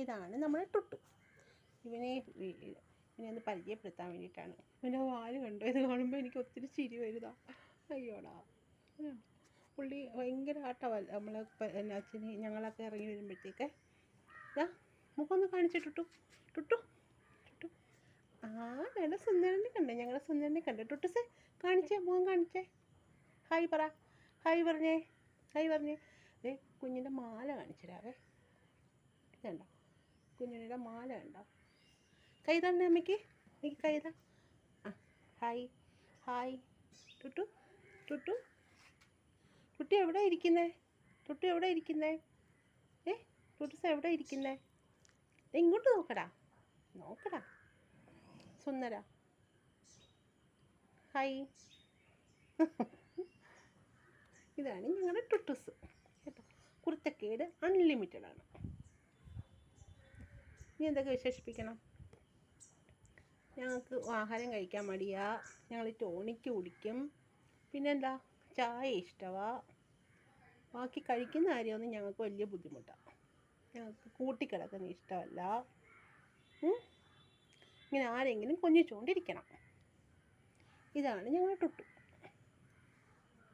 ഇതാണ് നമ്മുടെ ടുട്ടു. ഇവനെ ഒന്ന് പരിചയപ്പെടുത്താൻ വേണ്ടിയിട്ടാണ്. ഇവൻ്റെ വാല് കണ്ടോ? ഇത് കാണുമ്പോൾ എനിക്ക് ഒത്തിരി ചിരി വരുതാ. അയ്യോടാ, പുള്ളി ഭയങ്കര ആട്ടമല്ല നമ്മളെ അച്ഛന് ഞങ്ങളൊക്കെ ഇറങ്ങി വരുമ്പോഴത്തേക്ക്. മുഖം ഒന്ന് കാണിച്ചേ ടുട്ടു. ടുട്ടു ടുട്ടു ഞങ്ങളുടെ സുന്ദരനെ കണ്ടേ, ഞങ്ങളുടെ സുന്ദരനെ കണ്ടേ. ടുട്ടുസേ കാണിച്ചേ, മുഖം കാണിച്ചേ. ഹായ് പറ, ഹായ് പറഞ്ഞേ, ഹായ് പറഞ്ഞേ. കുഞ്ഞിൻ്റെ മാല കാണിച്ചിരാവേ. കണ്ടോ കുഞ്ഞിൻ്റെ മാല കണ്ടോ? കൈ തന്നെ അമ്മയ്ക്ക്, എനിക്ക് കൈ താ. Hi hi. ടുട്ടു ടുട്ടു ടുട്ടു എവിടെ ഇരിക്കുന്നേ? ടുട്ടു എവിടെ ഇരിക്കുന്നേ? ടുട്ടുസ എവിടെ ഇരിക്കുന്നേ? ഇങ്ങോട്ട് നോക്കടാ, നോക്കടാ സുന്ദര. ഹായ്. ഇതാണ് ഞങ്ങളുടെ ടുട്ടുസ് കേട്ടോ. കുരുത്തക്കേട് അൺലിമിറ്റഡാണ്. ഇനി എന്തൊക്കെ വിശേഷിപ്പിക്കണം? ഞങ്ങൾക്ക് ആഹാരം കഴിക്കാൻ മടിയാ, ഞങ്ങൾ ടോണിക്ക് കുടിക്കും. പിന്നെന്താ, ചായ ഇഷ്ടമാണ്. ബാക്കി കഴിക്കുന്ന കാര്യമൊന്നും ഞങ്ങൾക്ക് വലിയ ബുദ്ധിമുട്ടാണ്. ഞങ്ങൾക്ക് കൂട്ടിക്കിടക്കുന്ന ഇഷ്ടമല്ല. ഇങ്ങനെ ആരെങ്കിലും കൊഞ്ചിച്ചുകൊണ്ടിരിക്കണം. ഇതാണ് ഞങ്ങളുടെ ടുട്ടു.